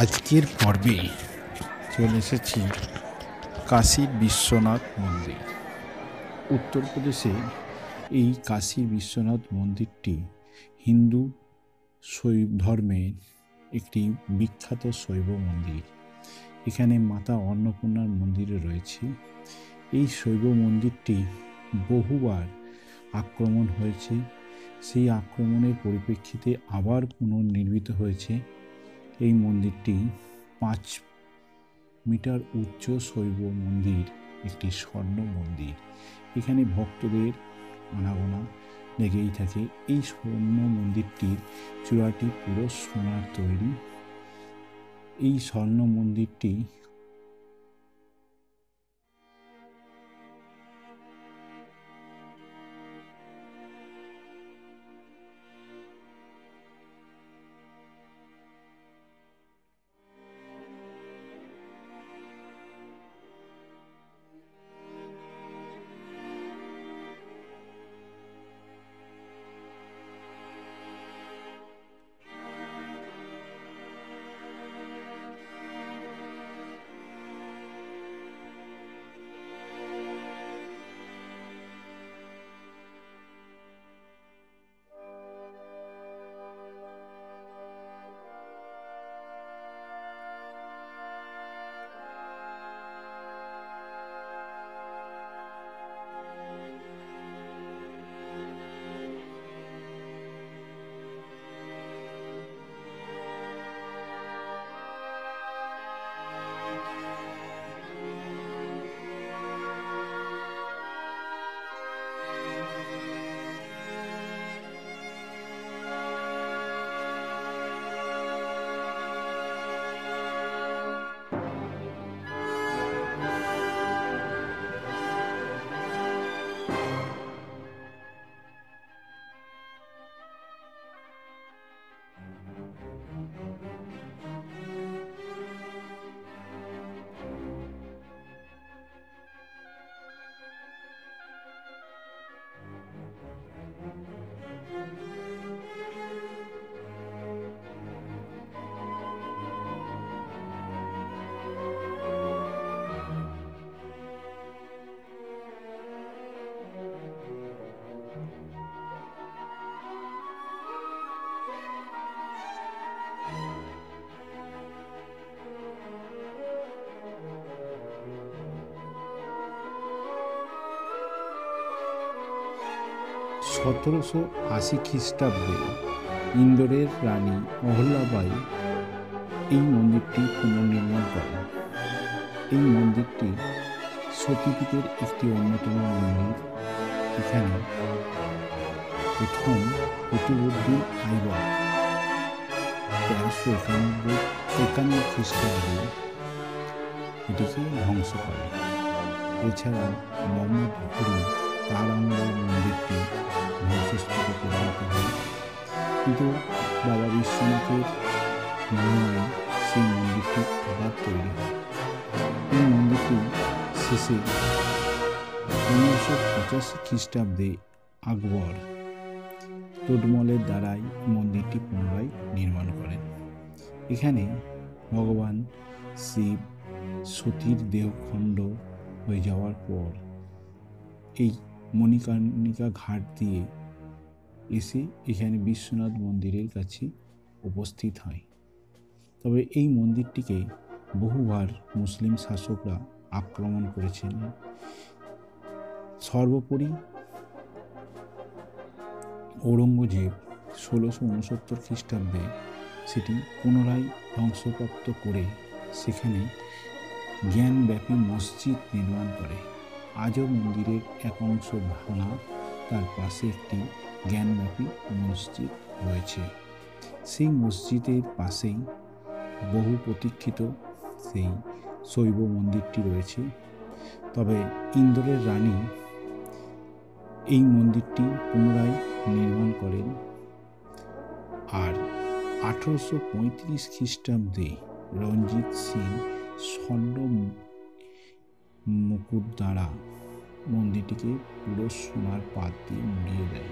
আজকের পর্বে চলে এসেছি কাশীর বিশ্বনাথ মন্দির। উত্তরপ্রদেশে এই কাশীর বিশ্বনাথ মন্দিরটি হিন্দু শৈব ধর্মের একটি বিখ্যাত শৈব মন্দির। এখানে মাতা অন্নপূর্ণার মন্দিরে রয়েছে। এই শৈব মন্দিরটি বহুবার আক্রমণ হয়েছে। সেই আক্রমণের পরিপ্রেক্ষিতে আবার পুনর্নির্মিত হয়েছে। এই মন্দিরটি 5 মিটার উচ্চ শৈব মন্দির, একটি স্বর্ণ মন্দির। এখানে ভক্তদের আনাগোনা লেগেই থাকে। এই স্বর্ণ মন্দিরটির চূড়াটি পুরো সোনার তৈরি। এই স্বর্ণ মন্দিরটি (1780 খ্রিস্টাব্দে ইন্দোরের রানী অহল্যাবাই এই মন্দিরটি পুনর্নির্মাণ করেন। এই মন্দিরটি সতীপীঠের একটি অন্যতম মন্দির। এখানে প্রথম প্রতিবদ্ধী আইবক 1391 খ্রিস্টাব্দে এটিকে ধ্বংস করে। এছাড়াও মোহাম্মদ ঘুরি তার আমলে মন্দিরটি ধ্বংসস্তূপে পরিণত হয়। কিন্তু বাবা বিশ্বনাথের মহিমায় সেই মন্দিরটি আবার তৈরি হয়। এই মন্দিরটি শেষে 1585 খ্রিস্টাব্দে আকবর তোডমলের দ্বারাই মন্দিরটি পুনরায় নির্মাণ করেন। এখানে ভগবান শিব সতীর দেহখণ্ড হয়ে যাওয়ার পর এই মণিকর্ণিকা ঘাট দিয়ে এসে এখানে বিশ্বনাথ মন্দিরের কাছে উপস্থিত হয়। তবে এই মন্দিরটিকে বহুবার মুসলিম শাসকরা আক্রমণ করেছেন। সর্বোপরি ঔরঙ্গজেব 1669 খ্রিস্টাব্দে সেটি পুনরায় ধ্বংসপ্রাপ্ত করে সেখানে জ্ঞানব্যাপী মসজিদ নির্মাণ করে। আজও মন্দিরের এক অংশ ভাঙা, তার পাশে একটি জ্ঞানব্যাপী মসজিদ রয়েছে। সেই মসজিদের পাশেই বহু প্রতীক্ষিত সেই শৈব মন্দিরটি রয়েছে। তবে ইন্দোরের রানী এই মন্দিরটি পুনরায় নির্মাণ করেন। আর 1835 খ্রিস্টাব্দে রঞ্জিত সিং স্বর্ণ মুকুট দ্বারা মন্দিরটিকে পুরো সোনার পাত দিয়ে মুড়িয়ে দেয়।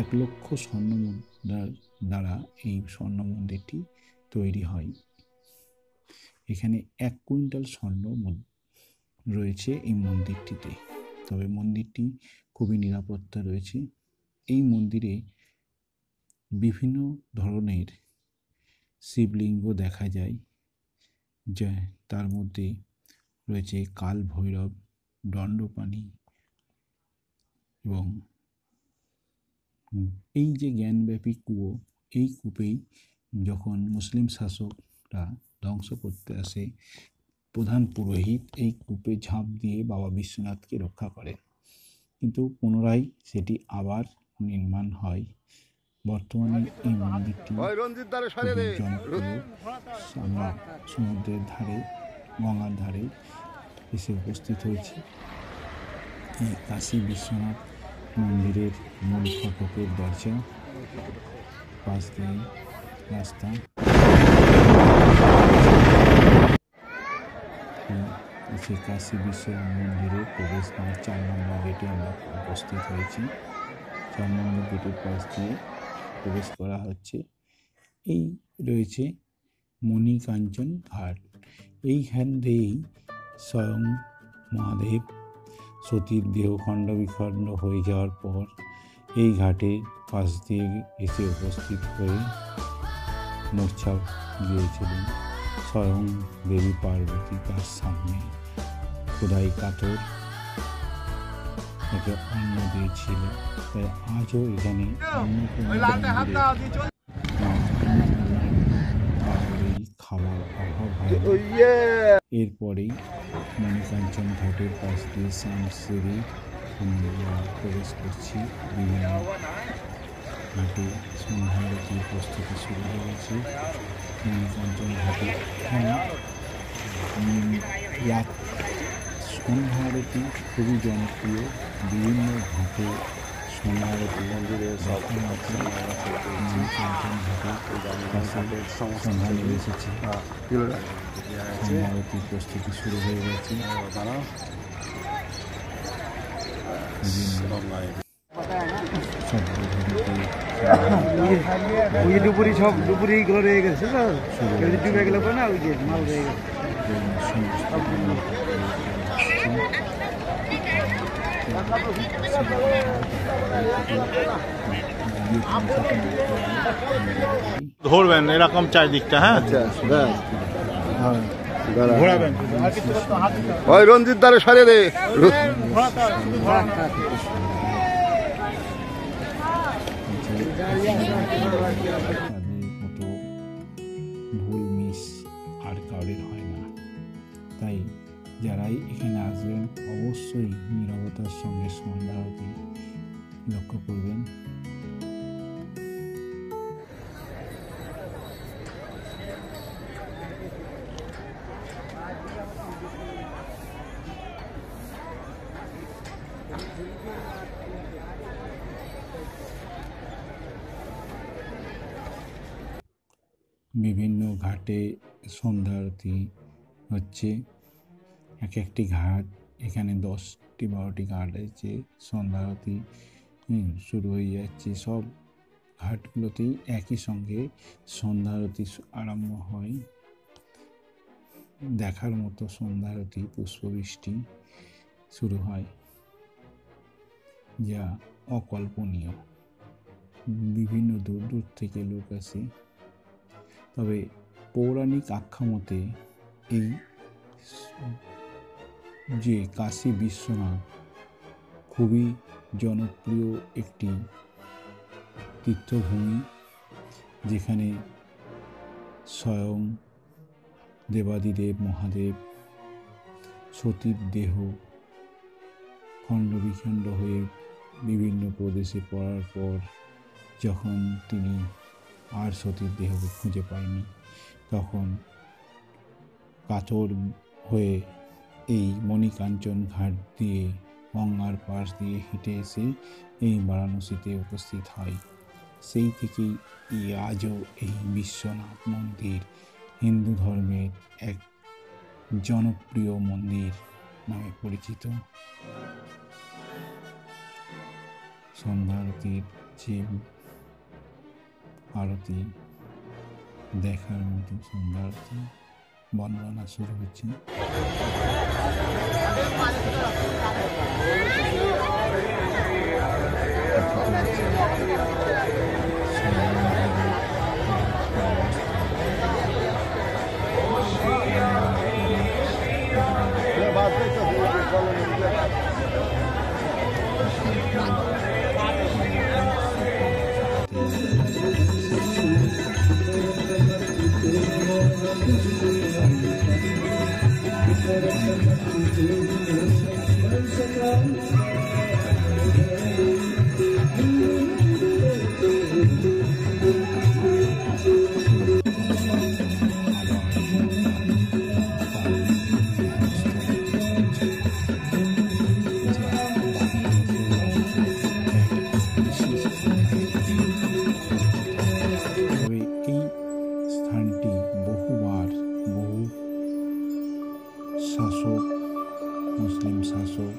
1 লক্ষ স্বর্ণ মুদ্রার দ্বারা এই স্বর্ণ মন্দিরটি তৈরি হয়। এখানে 1 কুইন্টাল স্বর্ণ রয়েছে এই মন্দিরটিতে। তবে মন্দিরটি খুবই নিরাপত্তা রয়েছে। এই মন্দিরে বিভিন্ন ধরনের শিবলিঙ্গ দেখা যায়, যা তার মধ্যে রয়েছে কাল ভৈরব, দণ্ডপাণি এবং এই যে জ্ঞানব্যাপী কুয়ো, এই কূপেই যখন মুসলিম শাসকরা ধ্বংস করতে আসে, প্রধান পুরোহিত এই কূপে ঝাঁপ দিয়ে বাবা বিশ্বনাথকে রক্ষা করেন, কিন্তু পুনরায় সেটি আবার নির্মাণ হয়। বর্তমানে এই মন্দিরটি জনপ্রিয়। আমরা সমুদ্রের ধারে, গঙ্গার ধারে এসে উপস্থিত হয়েছি। এই কাশী বিশ্বনাথ মন্দিরের মূল ফটকের দরজা, পাশ দিয়ে রাস্তা। সেই কাশী বিশ্বনাথ মন্দিরের প্রবেশদ্বার 4 নম্বর গেটে আমরা উপস্থিত হয়েছি। 4 নম্বর গেটের পাশ দিয়ে প্রবেশ করা হচ্ছে। এই রয়েছে মণিকাঞ্চন ঘাট। এইখান দিয়েই স্বয়ং মহাদেব সতীর দেহ খণ্ড বিখণ্ড হয়ে যাওয়ার পর এই ঘাটে পাশ দিয়ে এসে উপস্থিত হয়ে মূর্ছা গিয়েছিলেন। স্বয়ং দেবী পার্বতী তার সামনে খোদাই কাতর তাকে অন্ন দিয়েছিল। তাই আজও এখানে খাবার অভাব হয়। এরপরেই মণিকাঞ্চন ঘাটের পাশ দিয়ে স্নান সেরে আমরা প্রবেশ করছি। বিভিন্ন ঘাটে সন্ধ্যা আরতির প্রস্তুতি শুরু হয়ে গেছে। মণিকাঞ্চন ঘাটে সন্ধ্যা আরতি খুবই জনপ্রিয়। বিভিন্ন ঘাটে সন্ধ্যা আরতি মন্দিরে মণিকাঞ্চন ঘাটে সন্ধ্যা নেমে এসেছে। সন্ধ্যা আরতির প্রস্তুতি শুরু হয়ে গেছে। দুপুরি সব দুপুরি গুলো রয়ে গেছে তো ডুবে গেল না, ওই যে মাল রয়ে গেছে। ধরবেন এরকম চারিদিকটা, হ্যাঁ ঘোরাবেন। ওই রঞ্জিত দ্বারে সরে দে। মতো ভুল মিস আর কারোর হয় না। তাই যারাই এখানে আসবেন অবশ্যই নীরবতার সঙ্গে সন্ধ্যা আরতি লক্ষ্য করবেন। বিভিন্ন ঘাটে সন্ধ্যা আরতি হচ্ছে। এক একটি ঘাট, এখানে 10-12টি ঘাট আছে, সন্ধ্যা আরতি শুরু হয়ে যাচ্ছে। সব ঘাটগুলোতেই একই সঙ্গে সন্ধ্যা আরতি আরম্ভ হয়। দেখার মতো সন্ধ্যা আরতি, পুষ্পবৃষ্টি শুরু হয়, যা অকল্পনীয়। বিভিন্ন দূর দূর থেকে লোক আসে। তবে পৌরাণিক আখ্যা মতে এই যে কাশী বিশ্বনাথ খুবই জনপ্রিয় একটি তীর্থভূমি, যেখানে স্বয়ং দেবাদিদেব মহাদেব সতীর দেহ খণ্ড বিখণ্ড হয়ে বিভিন্ন প্রদেশে পড়ার পর যখন তিনি আর সতীর দেহকে খুঁজে পায়নি, তখন কাতর হয়ে এই মণিকাঞ্চন ঘাট দিয়ে গঙ্গার পাশ দিয়ে হেঁটে এসে এই বারাণসীতে উপস্থিত হয়। সেই থেকেই আজও এই বিশ্বনাথ মন্দির হিন্দু ধর্মের এক জনপ্রিয় মন্দির নামে পরিচিত। সন্ধ্যা আরতির যে আরতি দেখার মতো সন্ধ্যা আরতি বর্ণনা শুরু হচ্ছে। তবে এই স্থানটি বহুবার বহু শাসক, মুসলিম শাসক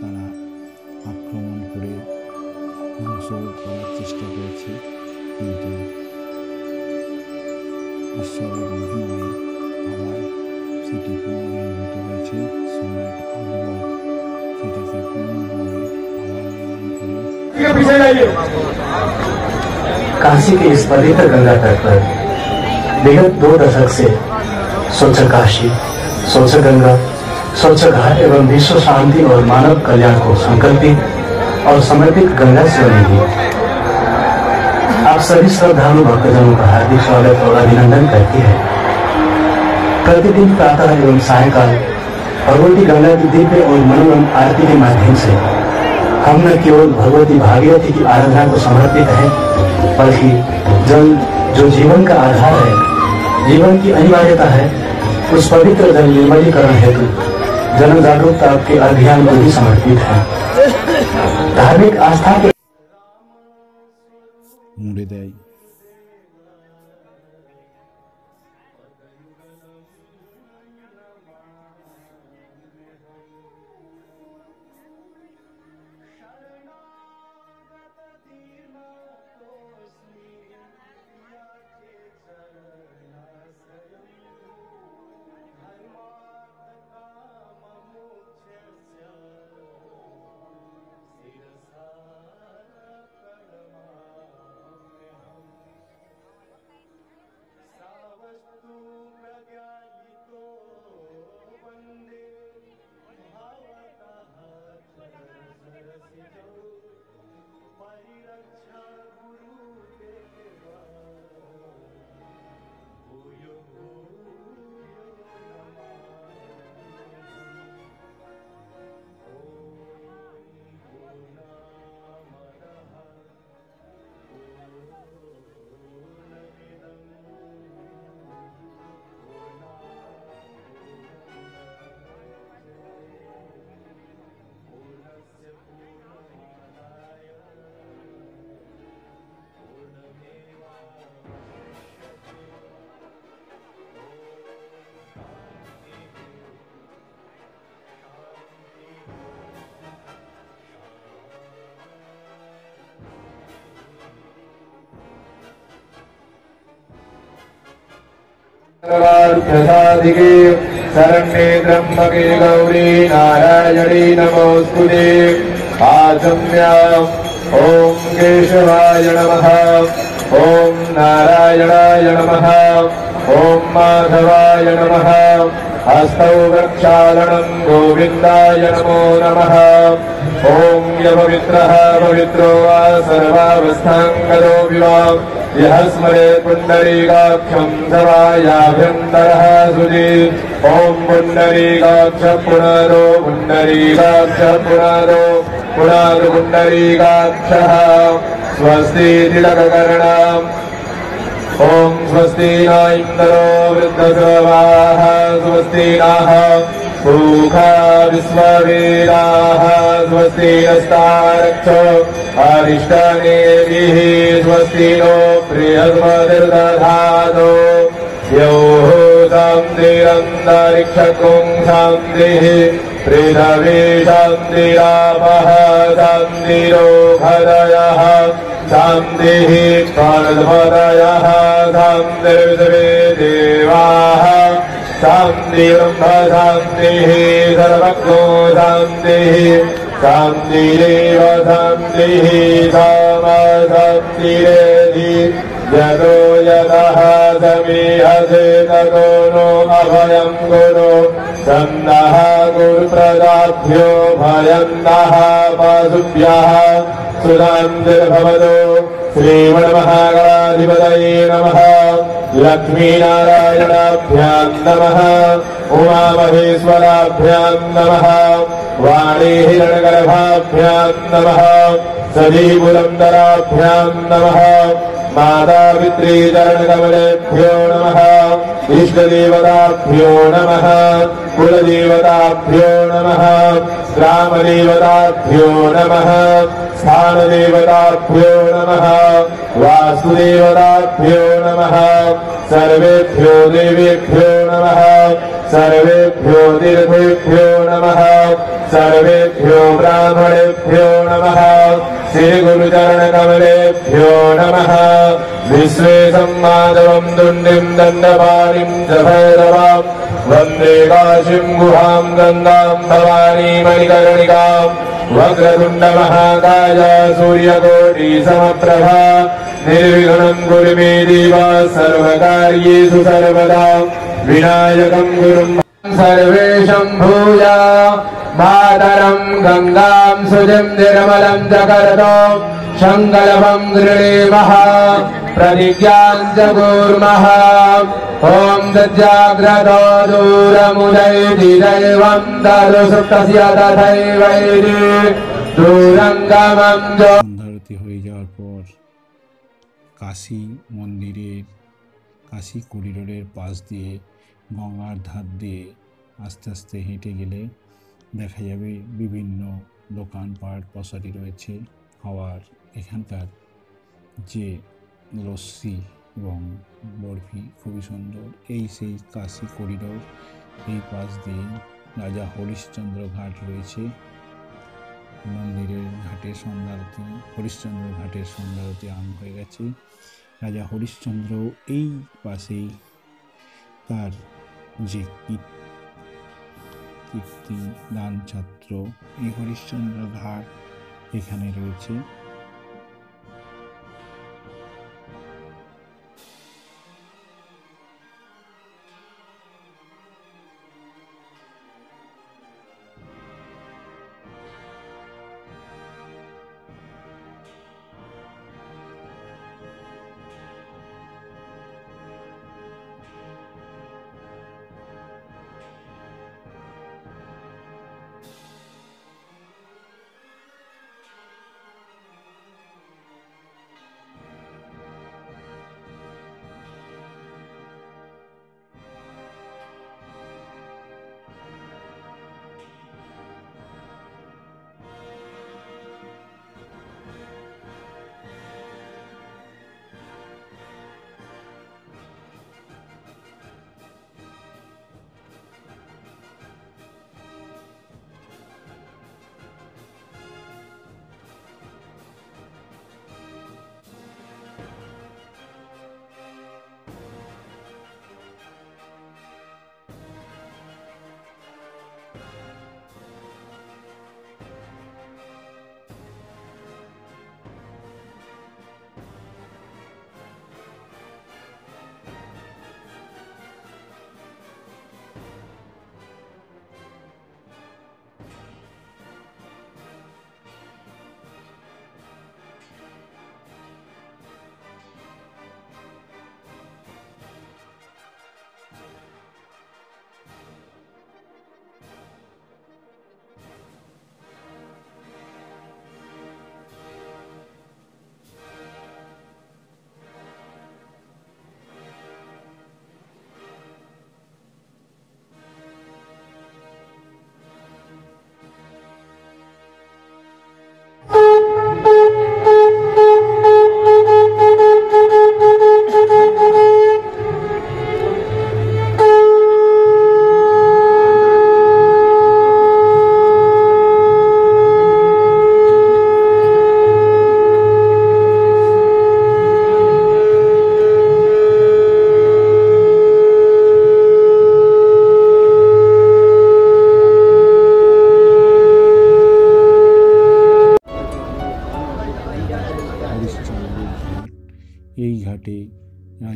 তারা আক্রমণ করে ধ্বংস করার চেষ্টা করেছে, কিন্তু ঈশ্বরের মহিমায় আবার সেটি পুনর্নির্মিত হয়েছে। সম্রাট আকবর সেটাকে পুনর্ভাবে আবার নির্মাণ করে। काशी के इस पवित्र गंगा तट पर विगत 2 दशक से स्वच्छ काशी, स्वच्छ गंगा, स्वच्छ घाट एवं विश्व शांति और मानव कल्याण को संकल्पित और समर्पित गंगा से बनेगी। आप सभी श्रद्धालु भक्तजनों का हार्दिक स्वागत और अभिनंदन करती है। प्रतिदिन प्रातः एवं सायंकाल भगवती गंगा की दिव्य और मनोरम आरती के माध्यम से हम न केवल भगवती भागीरथी की आराधना को समर्पित है, बल्कि जल जो जीवन का आधार है, जीवन की अनिवार्यता है, उस पवित्र जल निर्मलीकरण हेतु जन जागरूकता के अभियान को भी समर्पित है। धार्मिक आस्था के मुड़े देय। सर्वार्थसाधिके शरण्ये त्र्यम्बके गौरी नारायणी नमोस्तुते। आचम्याम् ॐ केशवाय नमः, ॐ नारायणाय नमः, ॐ माधवाय नमः। हस्तौ प्रक्षालनम् गोविन्दाय नमो नमः। ॐ यपवित्रः पवित्रो वा सर्वावस्थां गतोऽपि वा यः स्मरेत् पुण्डरीकाक्षं सवायाभ्यन्तरः सुधि। ॐ पुण्डरीकाक्ष पुनरो पुण्डरीकाक्ष पुनरो पुनरो पुण्डरीकाक्षः। स्वस्ति तिलककर्णाम्। ॐ स्वस्ति न इन्द्रो वृद्धस्रवाः, स्वस्ति नः पूषा विश्ववेदाः, स्वस्ति नस्तारक्षो अरिष्टनेमिः, स्वस्ति नो बृहस्पतिर्दधातु। यो शान्तिरन्तरिक्षं शान्तिः, पृथिवी शान्तिरापः शान्तिरोषधयः, शान्तिः पर्वतयः, शान्तिर्विश्वे देवाः, शान्तिब्रह्म शान्तिः सर्वज्ञो शान्तिः शान्तिरेव शान्तिः सामा शान्तिरेधि यतो यतः समीहसे ततो नो अभयं गुरु सन्नः गुरुप्रदाभ्यो भयं नः पशुभ्यः सुरान्तिर्भवतु श्रीमन्महागणाधिपतये नमः लक्ष्मीनारायणाभ्यां नमः उमामहेश्वराभ्यां नमः वाणीहिरण्यगर्भाभ्यां नमः सजीपुरन्दराभ्यां नमः मातापितृचरणकमलेभ्यो नमः इष्टदेवताभ्यो नमः कुलदेवताभ्यो नमः ग्रामदेवताभ्यो नमः स्थानदेवताभ्यो नमः वासुदेवताभ्यो नमः सर्वेभ्यो देवेभ्यो नमः सर्वेभ्यो तीर्थेभ्यो नमः सर्वेभ्यो ब्राह्मणेभ्यो नमः श्रीगुरुचरणकमलेभ्यो नमः विश्वेशं माधवं दुण्डिं दण्डपाणिं च भैरवां वन्दे काशीं गुहां गङ्गां भवानी मणिकर्णिकां वक्रतुण्डमहाकाय सूर्यकोटिसमप्रभा निर्विघ्नं कुरु मे देव सर्वकार्येषु सर्वदा विनायकं गुरुं सर्वेषां भूया मातरं गङ्गां सुजं निर्मलं जगतो शङ्कल्पं गृणीमः प्रतिज्ञां च कुर्मः ॐ तज्जाग्रतो दूरमुदैति दैवं तदुसुप्तस्य तथैवैति दूरङ्गमं সন্ধ্যারতি হয়ে যাওয়ার পর কাশী মন্দিরের কাশী করিডোরের পাশ দিয়ে গঙ্গার ধার দিয়ে আস্তে আস্তে হেঁটে গেলে দেখা যাবে বিভিন্ন দোকানপাট পসরি রয়েছে খাওয়ার। এখানকার যে লস্যি এবং বরফি খুবই সুন্দর। এই সেই কাশী করিডোর, এই পাশ দিয়ে রাজা হরিশ্চন্দ্র ঘাট রয়েছে। মন্দিরের ঘাটের সন্ধ্যারতি, হরিশ্চন্দ্র ঘাটের সন্ধ্যারতি আরম্ভ হয়ে গেছে। রাজা হরিশ্চন্দ্র এই পাশেই তার যে কীর্তি দান ছাত্র, এই হরিশ্চন্দ্র ঘাট এখানে রয়েছে।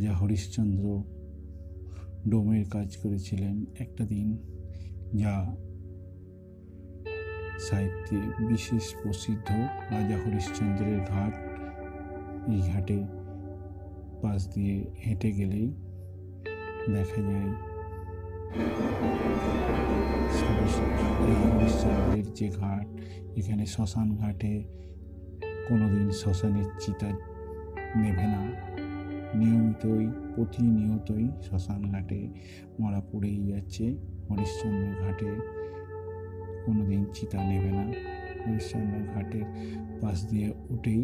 রাজা হরিশ্চন্দ্র ডোমের কাজ করেছিলেন একটা দিন, যা সাহিত্যে বিশেষ প্রসিদ্ধ। রাজা হরিশ্চন্দ্রের ঘাট, এই ঘাটে পাশ দিয়ে হেঁটে গেলেই দেখা যায় হরিশ্চন্দ্রের যে ঘাট, এখানে শ্মশান ঘাটে কোনোদিন শ্মশানের চিতা নেভে না। প্রতিনিয়তই শ্মশান ঘাটে মরা পড়েই যাচ্ছে। হরিশ্চন্দ্র ঘাটে কোনোদিন চিতা নেবে না। হরিশ্চন্দ্র ঘাটের পাশ দিয়ে উঠেই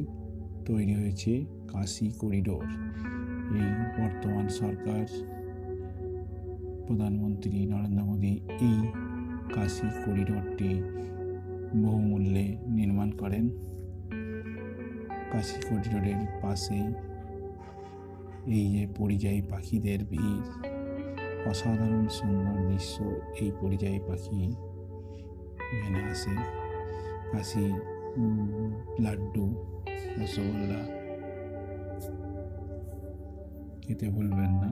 তৈরি হয়েছে কাশী করিডোর। এই বর্তমান সরকার, প্রধানমন্ত্রী নরেন্দ্র মোদী এই কাশী করিডোরটি বহুমূল্যে নির্মাণ করেন। কাশী করিডোরের পাশেই এই যে পরিযায়ী পাখিদের ভিড়, অসাধারণ সুন্দর দৃশ্য। এই পরিযায়ী পাখি এখানে আসে। কাশী লাড্ডু, রসগোল্লা খেতে ভুলবেন না।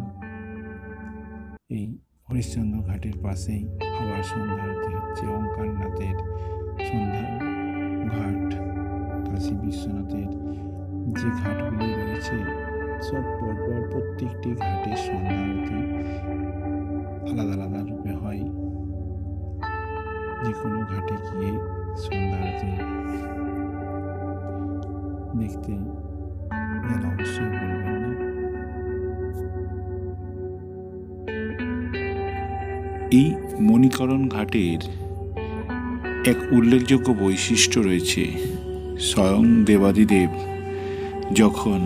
এই হরিশ্চন্দ্র ঘাটের পাশেই আবার সন্ধ্যা আরতি হচ্ছে। ওঙ্কারনাথের সন্ধ্যা ঘাট, কাশী বিশ্বনাথের যে ঘাটগুলি রয়েছে সব পরপর প্রত্যেকটি ঘাটের সন্ধ্যা আরতি আলাদা আলাদা রূপে হয়। যে কোনো ঘাটে গিয়ে সন্ধ্যা আরতি দেখতে গেলে অবশ্যই বলবেন না। এই মণিকরণ ঘাটের এক উল্লেখযোগ্য বৈশিষ্ট্য রয়েছে। স্বয়ং দেবাদিদেব যখন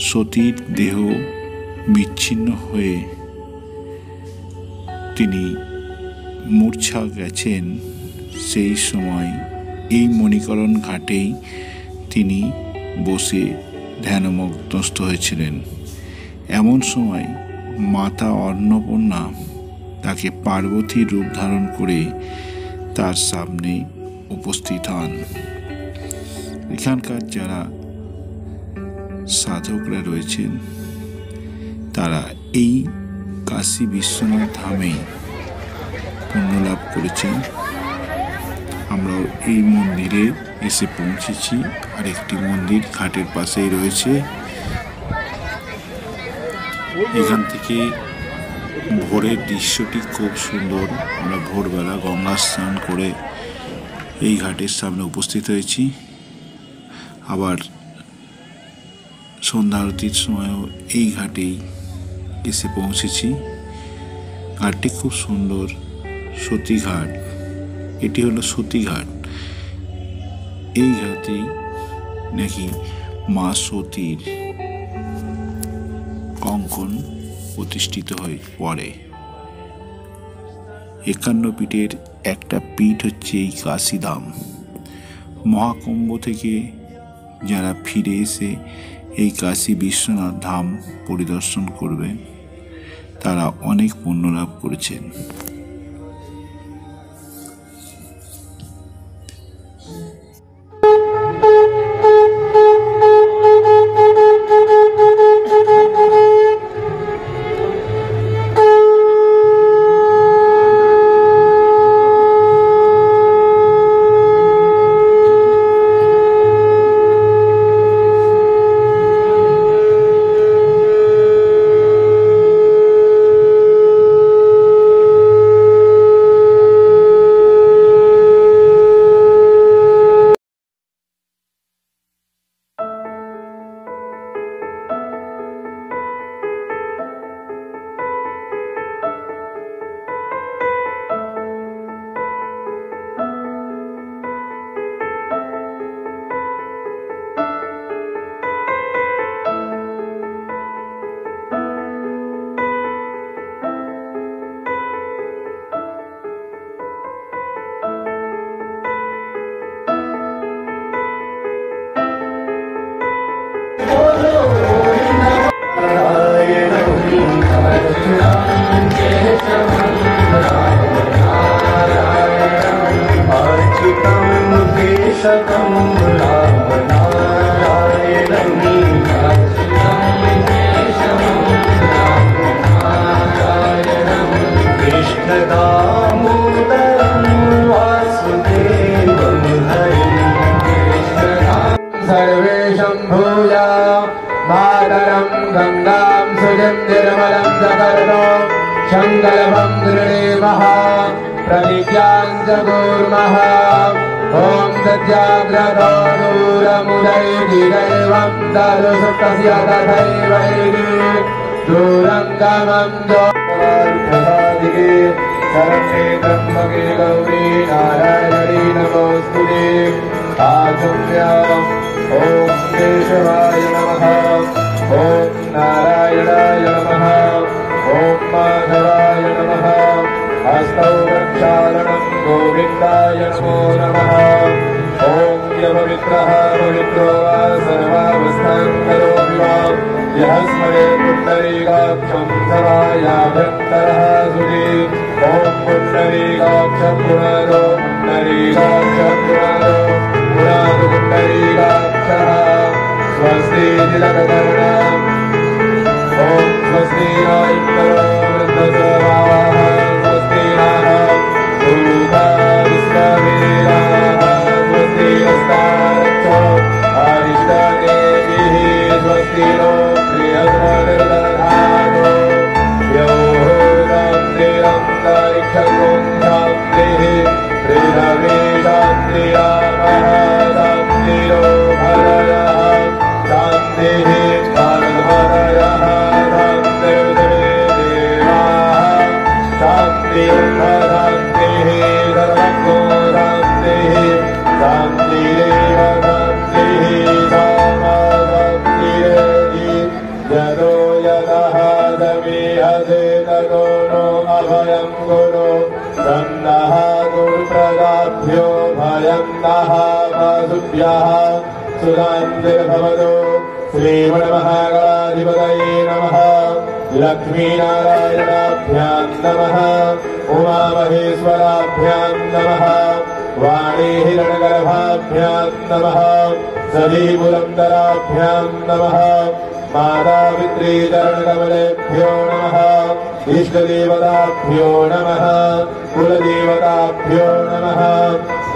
সতীর দেহ বিচ্ছিন্ন হয়ে তিনি মূর্ছা গেছেন, সেই সময় এই মণিকরণ ঘাটেই তিনি বসে ধ্যানমগ্নস্থ হয়েছিলেন। এমন সময় মাতা অন্নপূর্ণা তাকে পার্বতীর রূপ ধারণ করে তার সামনে উপস্থিত হন। এখানকার যারা সাধকরা রয়েছেন তারা এই কাশী বিশ্বনাথ ধামে পুণ্য লাভ করেছেন। আমরা এই মন্দিরে এসে পৌঁছেছি। আর একটি মন্দির ঘাটের পাশেই রয়েছে। এখান থেকে ভোরের দৃশ্যটি খুব সুন্দর। আমরা ভোরবেলা গঙ্গা স্নান করে এই ঘাটের সামনে উপস্থিত হয়েছি। আবার সন্ধ্যা আরতির সময়ও এই ঘাটেই এসে পৌঁছেছি। ঘাটটি খুব সুন্দর, সতী ঘাট। এটি হলো সতী ঘাট। এই ঘাটেই নাকি মা সতীর কঙ্কন প্রতিষ্ঠিত হয়ে পড়ে। 51 পীঠের একটা পীঠ হচ্ছে এই কাশীধাম। মহাকুম্ভ থেকে যারা ফিরে এসে এই কাশী বিশ্বনাথ ধাম পরিদর্শন করবে তারা অনেক পুণ্য লাভ করেছেন। Shakam Ram Narayanam Shakam निर्मलं सकर्तो शङ्कल्पं गृणीमः प्रतिज्ञां च कुर्मः ॐ सत्याग्रतो दूरमुदैति दैवं दरुसुप्तस्य तथैवैति दूरङ्गमं जोऽर्थसाधिके शरण्ये त्र्यम्बके गौरी नारायणी नमोऽस्तुते आचम्याम् ॐ केशवाय नमः ॐ नारायणाय नमः ॐ माधवाय नमः हस्तौ प्रक्षालनं गोविन्दाय नमो नमः ॐ यपवित्रः पवित्रो वा सर्वावस्थां करोमि वा यः स्मरे पुण्डरीकाक्षं सवायाभ्यन्तरः सुधि ॐ पुण्डरीकाक्ष पुनरो पुण्डरीकाक्ष पुनरो पुनरो पुण्डरीकाक्षः स्वस्ति तिलकवर्णम् ॐ स्वस्ति न इन्द्रो वृद्धसवाः स्वस्ति नः पूर्वा विश्ववेदाः स्वस्ति नस्तारक्षो अरिष्टनेमिः स्वस्ति नो प्रियसुरनिर्दधानो यो शान्तिरन्तरिक्षगुं शान्तिः पृथिवी शान्तिरामः शान्तिरो भरयः शान्तिः पार्वतयः शान्तिर्देवे देवाः शान्तिः सर्वज्ञो शान्तिः शान्तिरेव शान्तिः सामा शान्तिरेति यतो यतः समीहते ततो नो अभयं कुरु तन्नः गुरुप्रदाभ्यो भयं नः वासुभ्यः सुरान्तिर्भवतु श्रीमन्महागणाधिपतये नमः लक्ष्मीनारायणाभ्यां नमः उमामहेश्वराभ्यां नमः वाणीहिरण्यगर्भाभ्यां नमः सदीपुरन्दराभ्यां नमः मातापितृचरणकमलेभ्यो नमः इष्टदेवताभ्यो नमः कुलदेवताभ्यो नमः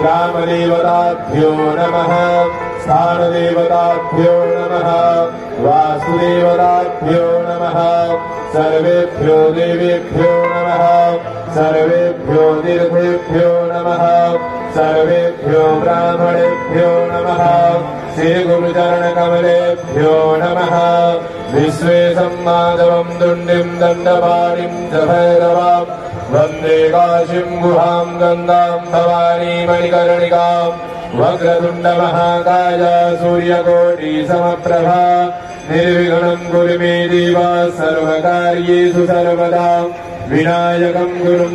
ग्रामदेवताभ्यो नमः स्थानदेवताभ्यो नमः वासुदेवताभ्यो नमः सर्वेभ्यो देवेभ्यो नमः सर्वेभ्यो तीर्थेभ्यो नमः सर्वेभ्यो ब्राह्मणेभ्यो नमः श्रीगुरुचरणकमलेभ्यो नमः विश्वेशं माधवं दुण्डिं दण्डपाणिं च भैरवां वन्दे काशीं गुहां गङ्गां भवानी मणिकर्णिकां वक्रतुण्डमहाकाय सूर्यकोटिसमप्रभा निर्विघ्नं कुरु मे देव सर्वकार्येषु सर्वदा विनायकं गुरुं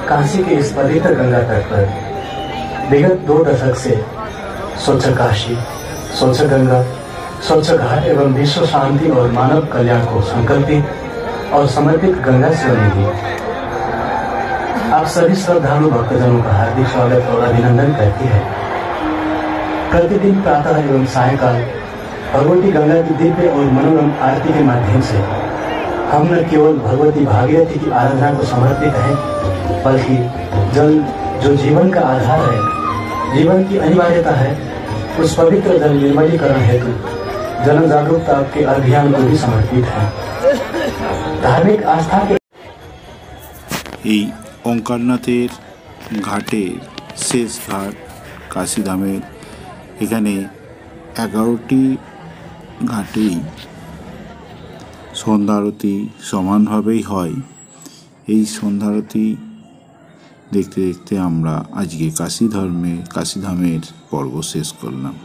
काशी के इस पवित्र गंगा तट पर विगत 2 दशक से स्वच्छ काशी, स्वच्छ गंगा, स्वच्छ घाट एवं विश्व शांति और मानव कल्याण को संकल्पित और समर्पित गंगा समिति आप सभी श्रद्धालु भक्तजनों का हार्दिक स्वागत और अभिनंदन करती है। प्रतिदिन प्रातः एवं सायंकाल भगवती गंगा की दिव्य और मनोरम आरती के माध्यम से हम न केवल भगवती भागीरथी की आराधना को समर्पित है, बल्कि जल जो जीवन का आधार है, जीवन की अनिवार्यता है, उस पवित्र जल निर्मलीकरण हेतु जन जागरूकता के अभियान को भी समर्पित है। धार्मिक आस्था के ओंकारनाथेर घाटेर शेष घाट काशीधामेर एखाने 11टी घाटेई সন্ধ্যা আরতি সমানভাবেই হয়। এই সন্ধ্যা আরতি দেখতে দেখতে আমরা আজকে কাশীধামের পর্ব শেষ করলাম।